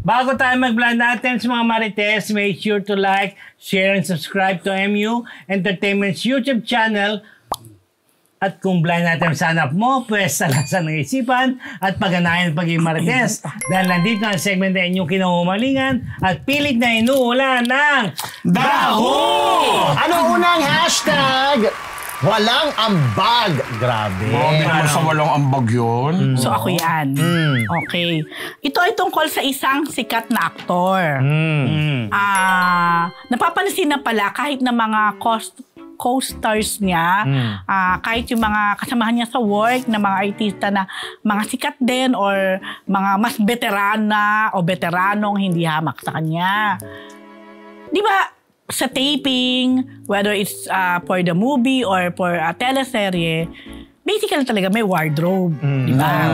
Bago tayo mag-blind items mga Marites, make sure to like, share, and subscribe to MU Entertainment's YouTube channel. At kung blind item sa hanap mo, pwes talasan ng isipan at pagganayan ng pagiging Marites. Dahil nandito ang segment na inyong kinahumalingan at pilit na inuulan ng Daho! Ano unang hashtag? Walang ambag. Grabe. Grabe sa walang ambag yun. So ako yan. Okay. Ito ay tungkol sa isang sikat na aktor. Napapansin na pala kahit na mga co-stars niya, kahit yung mga kasamahan niya sa work na mga artista na mga sikat din or mga mas veterana o veteranong hindi hamak sa kanya. Di ba? Sa taping, whether it's for the movie or for a teleserye, basically talaga may wardrobe. Diba?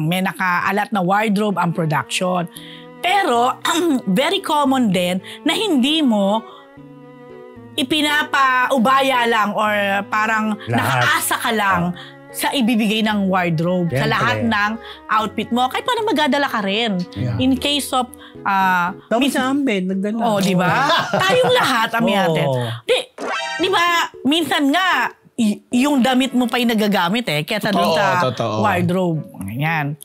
May nakaalat na wardrobe ang production. Pero, very common din na hindi mo ipinapaubaya lang or parang nakaasa ka lang sa ibibigay ng wardrobe. Siyempre. Sa lahat ng outfit mo. Kahit parang magdadala ka rin. Yeah. In case of... Tapos sa amin, nagdala. Oh, di ba? Tayong lahat, natin. Di ba, minsan nga, yung damit mo pa yung nagagamit kesa doon sa wardrobe. Ganyan.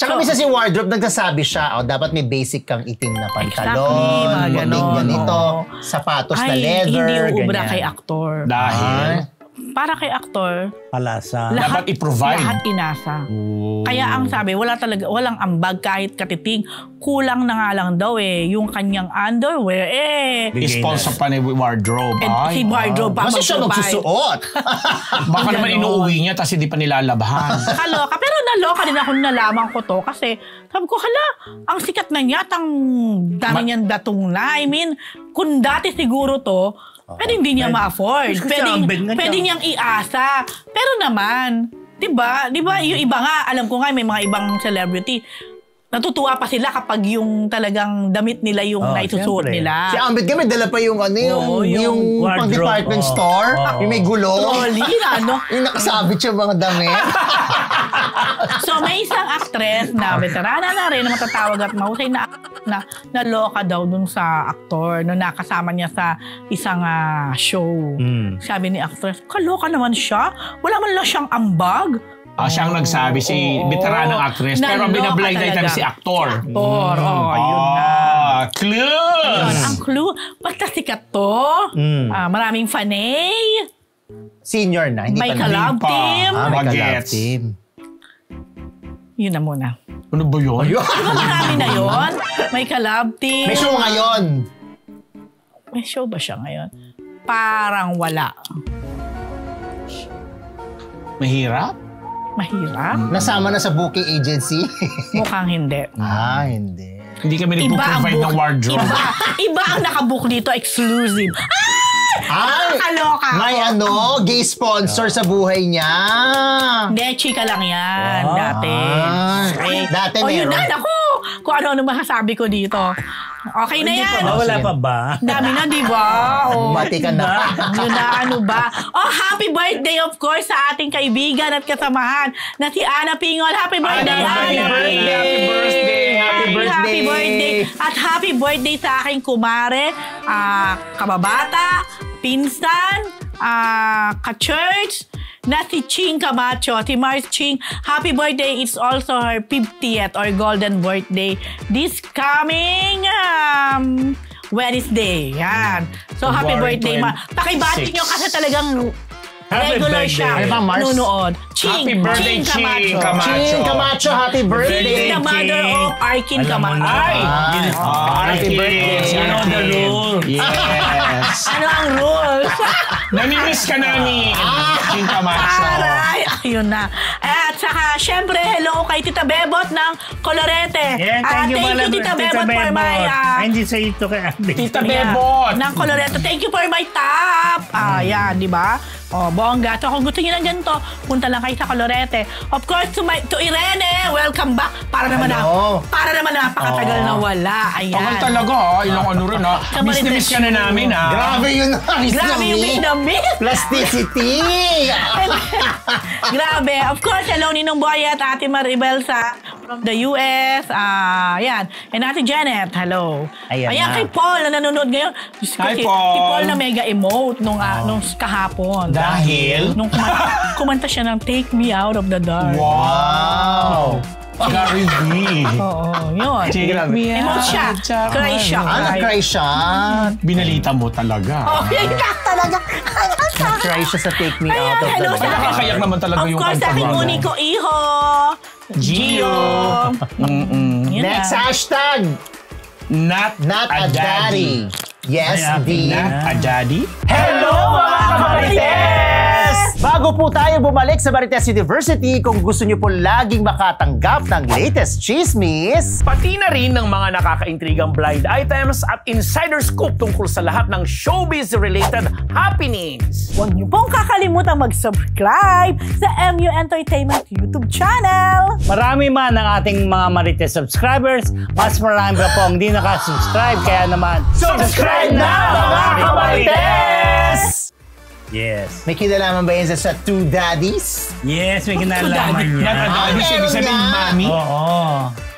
Tsaka minsan si wardrobe, nagsasabi siya, dapat may basic kang itim na pantalon, ganito, sapatos na leather, hindi uubra kay aktor. Dahil? Para kay aktor, palasa. Dapat i-provide. Lahat inasa. Kaya ang sabi, walang ambag kahit katiting. Kulang na nga lang daw yung kanyang underwear Sponsor pa ni wardrobe. Si wardrobe pa magpapay. Kasi siya magsusuot. Baka naman inuuwi niya tapos hindi pa nilalabahan. Kaloka. Pero naloka din ako nalaman ko to kasi sabi ko, ang sikat na niya, dami niyang datong na. I mean, kung dati siguro to, pwede hindi niya ma-afford. Pwede niyang iasa. Pero naman, di ba? Yung iba nga, alam ko nga, may mga ibang celebrity, natutuwa pa sila kapag yung talagang damit nila yung naisusuot nila. Si Ambit kami, dala pa yung yung pang department store, yung may gulong. Yung nakasabit yung mga damit. So may isang actress na veterana na rin, na matatawag at mahusay na naloka daw dun sa aktor no nakasama niya sa isang show. Sabi ni actress, kaloka naman siya. Wala man lang siyang ambag. Siyang nagsabi, si veteranang actress. Pero binablind item si aktor. Yun na. Clue! Ang clue, basta sikat to. Maraming fanay. Senior na, hindi may pa ka-love team. May ka-love team. Yun na muna. Ano ba yun? Diba marami na yun? May ka-love team. May show ngayon. May show ba siya ngayon? Parang wala. Mahirap? Mahirap? Nasama na sa booking agency? Mukhang hindi. Hindi. Hindi kami nagpo-provide ng wardrobe. Iba ang nakabook dito, exclusive. Kaloka. May gay sponsor sa buhay niya. Hindi, chika lang yan. Dati. Dati meron. Yun na, naku. Kung ano masasabi ko dito. Okay na yan. Wala pa ba? Dami na, di ba? Bumati ka na. Yun na, ano ba? Happy birthday, of course, sa ating kaibigan at kasamahan na si Ana Pingol. Happy birthday, Ana! Happy birthday! Happy birthday! At happy birthday sa aking kumare, kababata, pinsan, ka-church, na si Ching Camacho, si Mars Ching. Happy birthday. It's also her 50th or golden birthday this coming Wednesday. Yan. So, happy birthday, ma. Pakibati nyo kasi talagang regular siya. Nunood. Happy birthday, Ching Camacho. Ching Camacho, happy birthday. She's the mother of Arkin Camacho. Happy birthday. Ano the rule? Yes. Ano ang rules? Namimiss ka namin. Ching Camacho. Aray, ayun na. At saka, syempre, hello kay Tita Bebot ng Colorete. Thank you, Tita Bebot, for my... Hindi sa ito kay Ambit. Tita Bebot. Ng Colorete. Thank you for my top. Yan, di ba? Bongga. So, kung gusto niyo ng ganito, punta lang kayo sa Colorete. Of course, to Irene, welcome back. Para naman napakatagal na wala. Ayan. Tagal talaga, ilang ano rin, Miss na miss ka na namin, Grabe yun, Grabe yung miss na miss. Plasticity. Grabe. Of course, hello Ninong Boy at Ate Maribel sa from the US. Yan. And Ate Janet, hello. Ayan na. Kay Paul na nanonood ngayon. Diyos ko, Hi, si Paul. Paul na mega emote nung kahapon. Dahil? Nung kumanta siya ng Take Me Out of the Dark. Wow! Gary V. Oo, yun. Take me Emote siya. Cry siya. Nag-cry siya. Binalita mo talaga. Oh, yan talaga. Nag-cry siya sa Take Me Out of the hello Dark. sa akin. Nakakayak naman talaga Of yung course, kanta sa aking mo. uniko iho. Gio. Yun Next na. hashtag. Not Not a daddy. Yes, Ay, D. Not a daddy? Hello mga kamarites! Bago po tayo bumalik sa Marites University, kung gusto niyo po laging makatanggap ng latest chismis, Pati na rin ng mga nakakaintrigang blind items at insider scoop tungkol sa lahat ng showbiz-related happenings. Huwag niyo pong kakalimutan mag-subscribe sa MU Entertainment YouTube channel. Marami man ang ating mga Marites subscribers, mas marami pa pong hindi nakasubscribe. Kaya naman, subscribe na mga kamarites! Yes. May kinalaman ba yan sa Two Daddies? Yes, may kinalaman Not a niya. daddy, meron ibig sabihin nga. mami. Oo.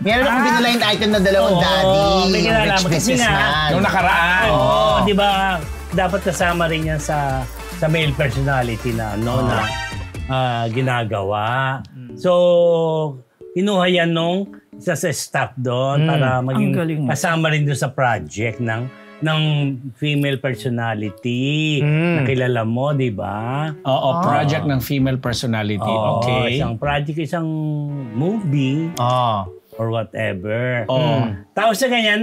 Meron akong binaligned item na dalawang Oo, daddy. may Yung kinalaman. rich Kasi businessman. Nung nakaraan. Oo, di ba, dapat kasama rin yan sa male personality na na ginagawa. So, kinuha yan nung isa sa staff doon para maging Ang galing mo. kasama rin doon sa project ng female personality na kilala mo, di ba? Oo, project ng female personality. Oo, Okay. isang project, isang movie Oh. or whatever. Oh. Tapos sa ganyan,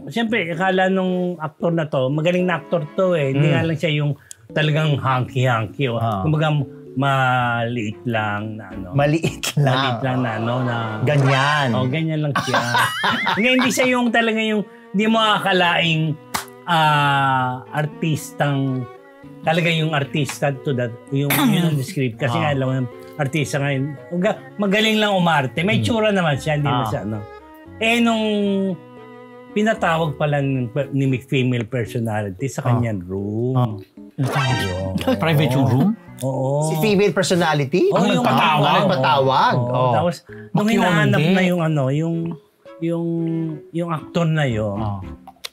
siyempre, akala nung aktor na to, magaling na aktor to eh. Hindi nga lang siya yung talagang hanky-hanky. Kumbaga, maliit lang na Maliit lang. Maliit lang na Ganyan. Oh, ganyan lang siya. Hindi siya yung talaga yung hindi mo akalaing artistang talaga yung artista to that yung yun ang script kasi nga alam mo yung artista ngayon magaling lang umarte may tsura naman siya hindi mo siya nung pinatawag pala ni female personality sa kanyang room. Private yung room? Oo. Si female personality? Oh, Ang yung nagpatawag? Nagpatawag. Oo. Tapos, nung Bakit hinahanap hindi? na yung aktor na yun,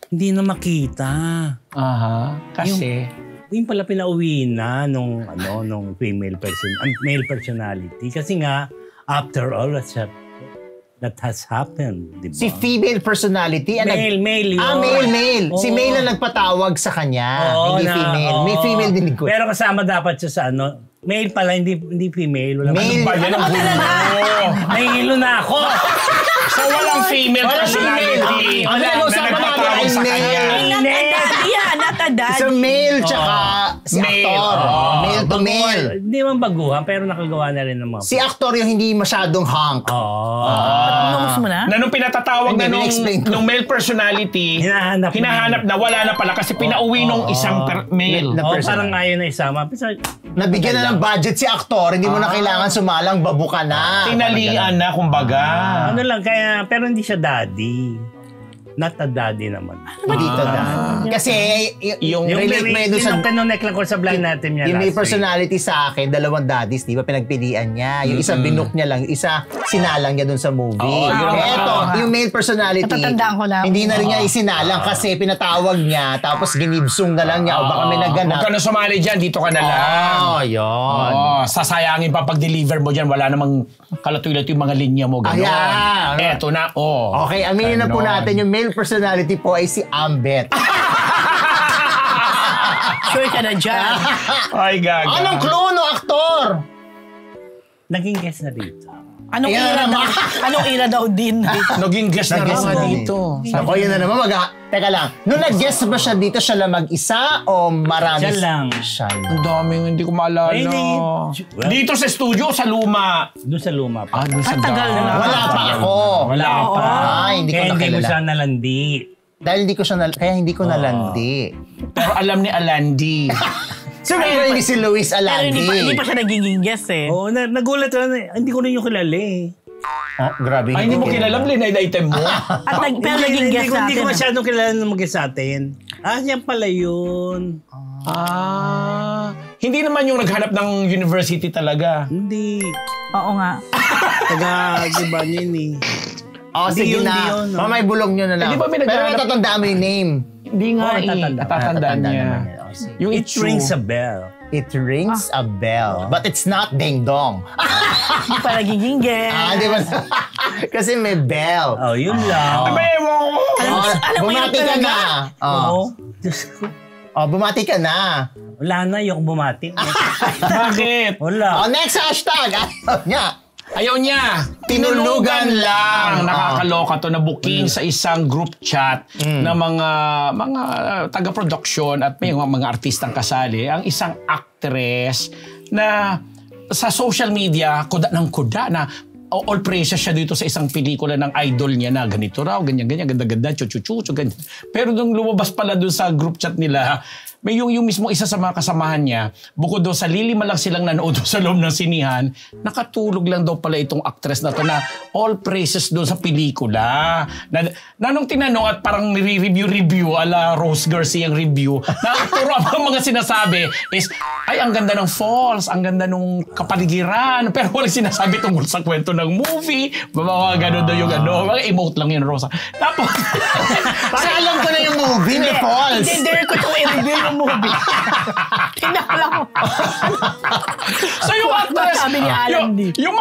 hindi na makita. Aha. Kasi? Yung pala pinauwi na nung male personality. Kasi nga, after all, that has happened, di ba? Si female personality? Male yun. Male. Si Oo. male na nagpatawag sa kanya. Oo, Hindi female. oo. May female din ko. Pero kasama dapat siya sa male pala, hindi female. Walang Male. Ba yan ang gulo? Nahihilo na ako. So walang female Walang personality female. Ang na pinag-usapan natin nagpatawag ay sa male. kanya. Not a daddy. So male tsaka si Male. actor. Oo. Male to male. Hindi man baguhan, pero nakagawa na rin ng mga... Si actor yung hindi masyadong hunk. Nungus mo na? Na nung pinatatawag Hindi, na in-explain ko. nung male personality, Hinahanap na wala na pala kasi pinauwi nung isang male. Na personal. Parang ayaw na isama. Nabigyan na ng budget si actor, hindi mo na kailangan sumalang, babuka na. Tinalian na, kumbaga. Ano lang, pero hindi siya daddy. Not a daddy naman. Dito na. Kasi yung relate mo yun Yung sa... pinonek lang ko sa blind natin niya Yung may last week. personality sa akin, dalawang daddies, di ba, pinagpilian niya. Yung isa binook niya lang, yung isa sinalang niya dun sa movie. Oo, yun. Eto, yung male personality, Natatandaan ko lang. hindi na rin niya isinalang kasi pinatawag niya, tapos ginibsong na lang niya, o baka may Huwag naganap. ka na sumali dyan, dito ka na lang. Yun. Sasayangin pa pag-deliver mo dyan, wala namang kalatoy-latoy yung mga linya mo. Ganon. Ayan. Eto na, Okay, aminin na po Ganon. natin, yung male personality po ay si Ambet. Sure ka na dyan. Ay, gaga. Anong clue no, aktor? Naging guest na dito. Anong Ayan ira naman. daw? Anong ira daw din? Naging guest na Nag-guest nga na dito. Ako, yun na naman. Teka lang. Nung nag-guest ba siya dito, siya lang mag-isa o marami? Siya lang. Siya lang. Ang daming hindi ko maalala. Ay, hindi. Well, Dito sa studio, sa luma. doon sa luma pa. Doon sa tagal na. Wala pa ako. Wala ka pa. Hindi ko Kaya hindi mo nakilala. siya nalandi. Dahil hindi ko siya, kaya hindi ko nalandi. Pero alam ni Alandi. So, meron hindi si Luis Pero Alandi. hindi pa siya naging guest eh. Oo, nagulat ko. Hindi ko rin yung kilala eh. Oh, grabe. Ay, hindi mo kilala, blind item mo. At pero naging guest Hindi ko natin. masyadong kilala na mag-guest sa atin. Yan pala yun. Hindi naman yung naghanap ng university talaga. Hindi. Oo nga. Taga-diba yun eh. Oh, sige na. May bulong nyo na lang. Di ba may pero natatandaan mo yung name. Hindi nga natatandaan niya. Yung It rings a bell. It rings a bell. But it's not ding-dong. Hindi pa nagiging guest. Di ba? Kasi may bell. Oh, yun lang. Alam mo yun Bumati ka na. Oo. Diyos ko. Bumati ka na. Wala na yung bumati. Bakit? Wala. Next hashtag. Ayaw niya. Tinulugan lang. Nakakaloka to na booking sa isang group chat na mga taga-production at may mga artistang kasali. Ang isang actress na sa social media, kuda ng kuda na all praises siya dito sa isang pelikula ng idol niya na ganito raw, ganyan-ganyan, ganda-ganda, chuchu-chuchu, ganyan. Pero nung lumabas pala doon sa group chat nila, may yung mismo isa sa mga kasamahan niya, bukod daw sa lilima lang silang nanood sa loob ng sinihan, nakatulog lang daw pala itong actress na to na all praises doon sa pelikula. Na nung tinanong at parang review ala Rose Garcia ang review, nakaturo ang mga sinasabi is, ay ang ganda ng falls, ang ganda ng kapaligiran, pero walang sinasabi tungkol sa kwento ng movie, mga gano'n daw yung mga emote lang yun, Rosa. Tapos, Parang alam ko na yung movie, may falls. Hindi, dare ko itong i-review yung movie. Tinakala ko. So yung actress, Sabi ni Alan D. yung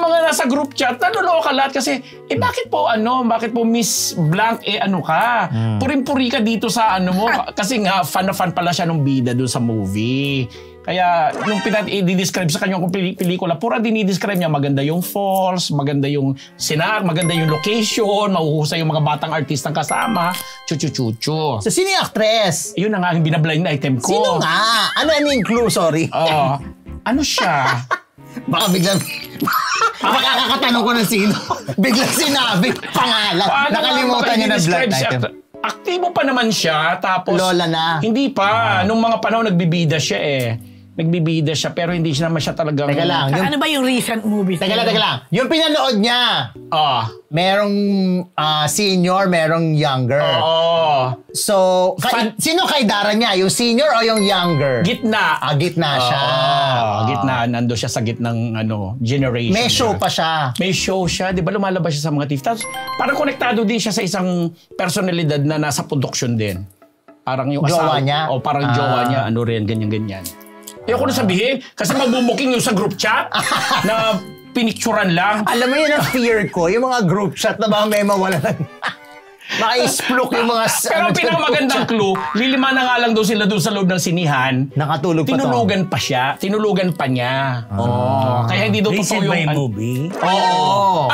mga nasa group chat, nanuloka lahat kasi, bakit po Miss Blank, ka? Puring-puri ka dito sa mo, kasi nga, fan na fan pala siya nung bida doon sa movie. Kaya, nung i-describe sa kanyang pelikula, pura dinidescribe niya, maganda yung falls, maganda yung maganda yung location, mahuhusay yung mga batang artistang kasama, chuchu-chuchu. So, sino yung actress? Yun na nga yung binablind item ko. Sino nga? Ano yung clue? Sorry. Oo. Ano siya? Baka biglang... Makakakatanong ko ng sino. Biglang sinabi pangalan. Nakalimutan niya na blind item. Aktibo pa naman siya, tapos... Lola na. Hindi pa. Nung mga panahon, nagbibida siya Nagbibida siya, pero hindi naman siya talagang... Teka lang. Ano ba yung recent movies? Teka lang. Yung pinanood niya, merong senior, merong younger. Oo. So, sino kaidara niya? Yung senior o yung younger? Gitna. Gitna siya. Gitna. Nando siya sa gitnang generation. May show pa siya. May show siya. Di ba lumalabas siya sa mga TV? Tapos, parang konektado din siya sa isang personalidad na nasa production din. Parang yung jowa niya? O parang jowa niya. Ano rin, ganyan-ganyan. Ayoko na sabihin, kasi magbubuking yung sa group chat na pinicturan lang. Alam mo yun ang fear ko, yung mga group chat na baka may mawala lang. Maka-isplok yung mga... Pero ang pinakamagandang clue, lilima na nga lang daw sila doon sa loob ng sinihan. Nakatulog pa to. Tinulugan pa siya. Tinulugan pa niya. Kaya hindi daw totoo yung... Recent by movie? Oo.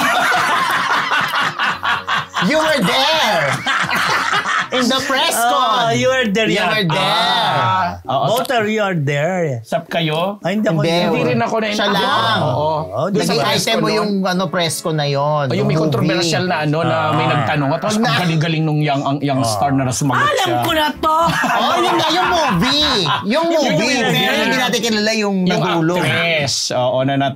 You were there! In the press con! You were there. You were there. Both of you are there. Sap kayo? Ay, hindi ako. Hindi rin ako na... Siya lang. Oo. Naging item mo yung press con na yun. Yung may controversial na na may nagtanong. At ang galing-galing nung young star na sumagot siya. Alam ko na to! Yung movie. Yung movie. Pero hindi natin kilala yung nagulong. Actress. Oo, na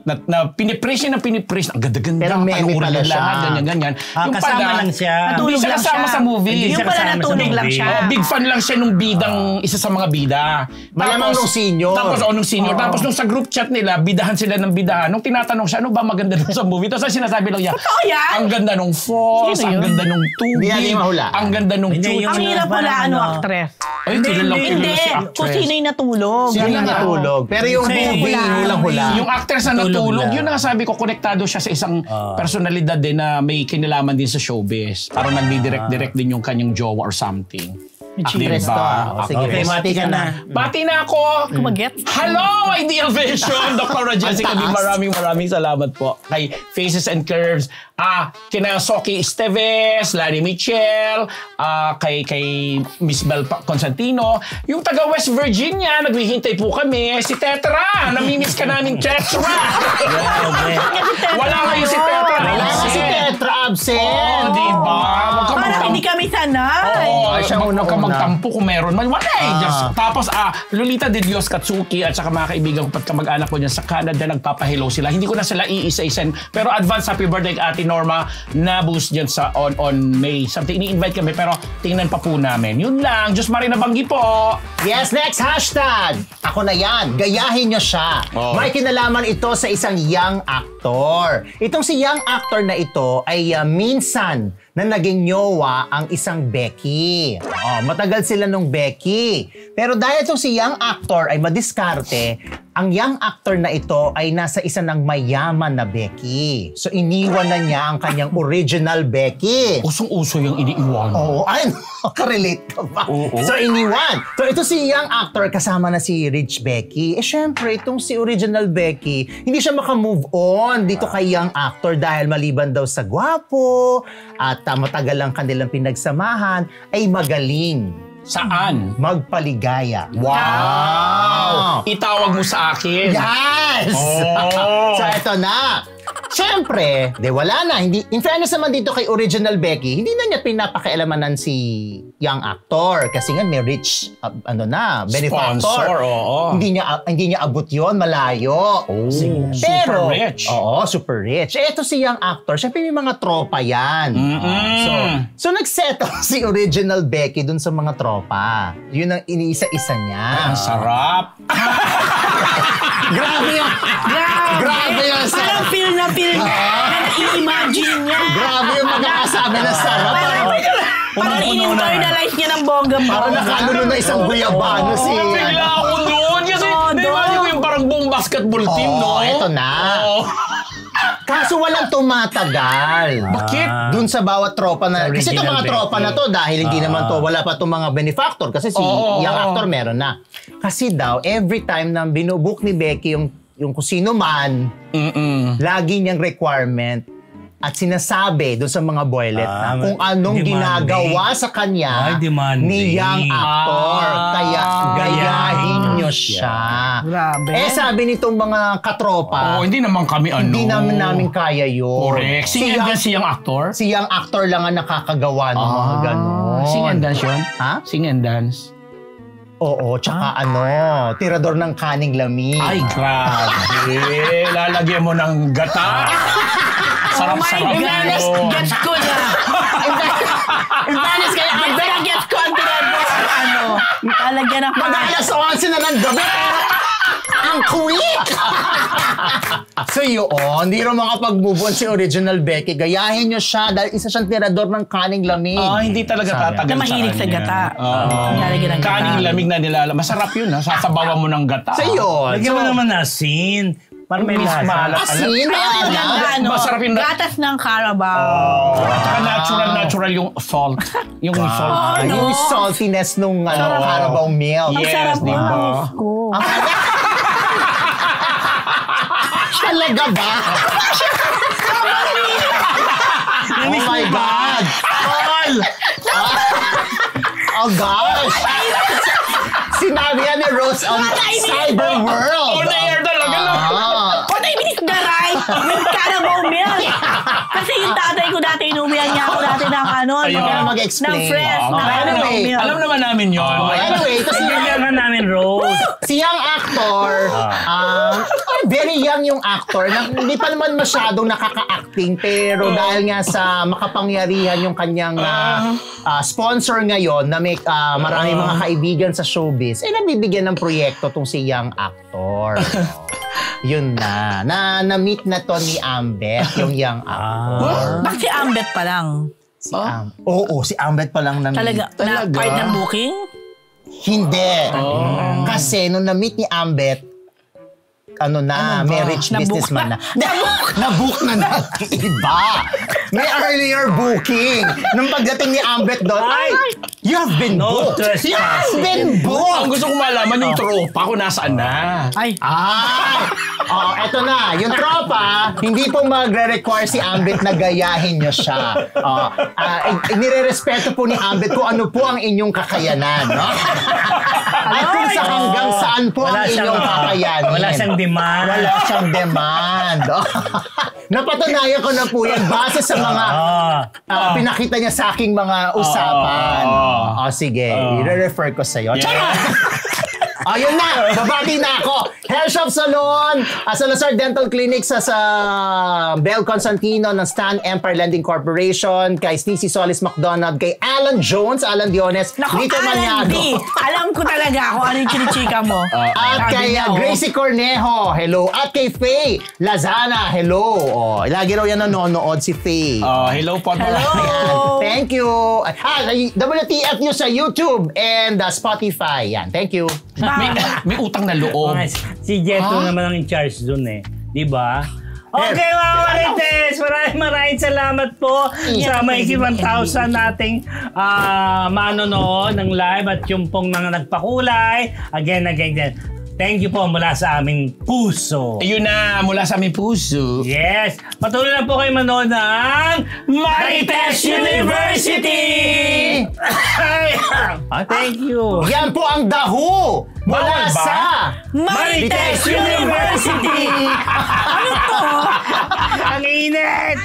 pinipraise niya na pinipraise. Ang ganda-ganda. Pero meme pala siya. Ganyan-ganyan. Kasama lang siya. Hindi siya kasama sa movie. Yung pala natulog lang siya. Big fan lang siya nung bidang isa sa mga bida. Malamang nung senior. Nung senior. Tapos nung sa group chat nila, bidahan sila ng bidahan. Nung tinatanong siya, ano ba maganda dun sa movie? Tapos sinasabi lang niya, ang ganda nung falls, ang ganda nung tubig, ang ganda nung chuchu. Ang hirap pala actress. Ay, kilala si actress. Kung sino yung natulog. Sino yung natulog? Pero yung movie, hulang-hula. Yung actress na natulog, yun ang sabi ko, konektado siya sa isang personalidad din na may kinalaman din sa showbiz. Parang nagdi-direct din yung kanyang jowa or something. Actress to. Sige, Okay, mati ka na. Bati na ako! Kumagets? Hello, Ideal Vision! Dr. Jessica B. Maraming salamat po. Kay Faces and Curves, kina Soki Esteves, Lani Michel, kay Miss Bel Constantino, yung taga West Virginia, naghihintay po kami, si Tetra! Namimiss ka namin, Tetra! Wala ngayon si Tetra. Si Tetra absent. Diba? Parang hindi kami sanay. Siya unang magtampo kung meron man. Wala eh. Tapos, Lolita de Dios Katsuki at saka mga kaibigan ko at kamag-anak ko dyan sa Canada, nagpapahello sila. Hindi ko na sila iisa-isen. Pero advance happy birthday Ate Norma na boost dyan sa on May. Something, ini-invite kami pero tingnan pa po namin. Yun lang. Diyos Marie Nabanggi po. Yes, next hashtag. Ako na yan. Gayahin nyo siya. May kinalaman ito sa isang young actor. Itong si young actor na ito ay minsan na naging nyowa ang isang Becky. Matagal sila nung Becky. Pero dahil itong si young actor ay madiskarte, ang young actor na ito ay nasa isa ng mayaman na Becky. So iniwan na niya ang kanyang original Becky. Usong-uso yung iniiwan. Oo, ay, nakarelate ka ba? So iniwan. So ito si young actor kasama na si Rich Becky. Syempre, itong si original Becky, hindi siya makamove on dito kay young actor dahil maliban daw sa gwapo at matagal lang kanilang pinagsamahan, ay magaling. Saan? Magpaligaya. Wow! Itawag mo sa akin. Yes! So eto na. Siyempre, wala na. Hindi, in fairness naman dito kay original Becky, hindi na niya pinapakialamanan si young actor. Kasi nga may rich, benefactor. Sponsor, oo. Hindi niya abot yon, malayo. Pero, super rich. Oo, super rich. Eto si young actor, siyempre may mga tropa yan. So nagsettle si original Becky dun sa mga tropa. Yun ang iniisa-isa niya. Ang sarap. Grabe yun. Grabe yun. Parang feel na i-imagine niya. Grabe yung magkakasabi na sarap. Parang in-internalize niya ng bongga-bongga. Parang nakaluno na isang guyabano si... Bigla ako doon. Kasi, di ba yung parang buong basketball team, no? Eto na. Kaso walang tumatagal. Bakit? Dun sa bawat tropa na... Kasi itong mga tropa na to, dahil hindi naman to, wala pa itong mga benefactor. Kasi si young actor meron na. Kasi daw, every time na binubook ni Becky yung kung sino man, lagi niyang requirement at sinasabi doon sa mga boylet na kung anong ginagawa sa kanya ni young actor. Kaya gayahin nyo siya. Grabe. Sabi nitong mga katropa, hindi naman kami hindi namin kaya yun. Correct. Si young actor? Si young actor lang ang nakakagawa ng mga gano'n. Sing and dance yun? Ha? Sing and dance? Oo, tsaka tirador ng kaning lamig. Ay, grabe. Lalagyan mo ng gata. Sarap-sarap. Gets ko na. In fairness kay Albert, Gets ko ang tinador. Lalagyan ng mag-alas 11 na ng gabi. Ang quick! So yun, hindi rin makapag-move on si original Becky. Gayahin nyo siya dahil isa siyang tirador ng kaning lamig. Hindi talaga tatagal na mahilig sa gata. Lalagyan ng gata. Kaning lamig na nilala. Masarap yun, ha? Sasabawan mo ng gata. So yun. Lagyan mo naman asin. Para may lasa. Asin? Masarap yung gatas ng Carabao. Saka natural yung salt. Yung salt. Yung saltiness nung Carabao milk. Ang sarap di ba? Talaga ba? Oh my God! Oh gosh! Sinabi yan ni Rose on Cyber World. On air talaga, no? On air, binis na right with Carabao milk. Kasi yung tatay ko dati, inumihan niya ako dati ng mag-explain. ng fresh, na Carabao milk. Alam naman namin yun. Anyway, ito si namin, Rose. Si young actor, very young yung actor, hindi pa naman masyadong nakaka-acting, pero dahil nga sa makapangyarihan yung kanyang sponsor ngayon na may maraming mga kaibigan sa showbiz, nabibigyan ng proyekto tong si young actor. Yun na. Na-meet na to ni Ambet, yung young actor. Bakit si Ambet pa lang? Oo, si Ambet pa lang na-meet. Talaga? Na part ng booking? Hindi. Kasi nung na-meet ni Ambet, may rich businessman na. Na-book na ng iba. May earlier booking. Nung pagdating ni Ambet doon, you have been booked. You have been booked. Ang gusto ko malaman yung tropa ko nasaan na. Eto na. Yung tropa, hindi po magre-require si Ambet na gayahin niyo siya. Nire-respeto po ni Ambet kung ano po ang inyong kakayanan. No? At kung sa hanggang saan po ang inyong kakayanan. Wala siyang demand. Wala siyang demand. Napatunayan ko na po yan base sa mga pinakita niya sa aking mga usapan. Sige, i-refer ko sa'yo. Charot! Yun na, babati na ako. Hair Shop Salon, Salazar Dental Clinic sa Bel Constantino ng Stan Empire Lending Corporation, kay Sneezy Solis McDonald, kay Alan Jones, Alan Diones, Lito Maniago. Alam ko talaga kung ano yung chinichika mo. At kay Gracie Cornejo, hello. At kay Faye Lazana, hello. Lagi raw yan nanonood si Faye. Hello po. Hello. Thank you. WTF nyo sa YouTube and Spotify. Yan, thank you. May utang na loob. Si Jeto naman ang in charge dun Di ba? Okay mga Marites, maraming salamat po sa may 1,000 nating manonood ng live at yung pong mga nagpakulay. Again. Thank you po mula sa aming puso. Ayun na, mula sa aming puso. Yes. Patuloy na po kayo manood ng Marites University! Thank you. Yan po ang dahu mula sa Marites University! Ang init!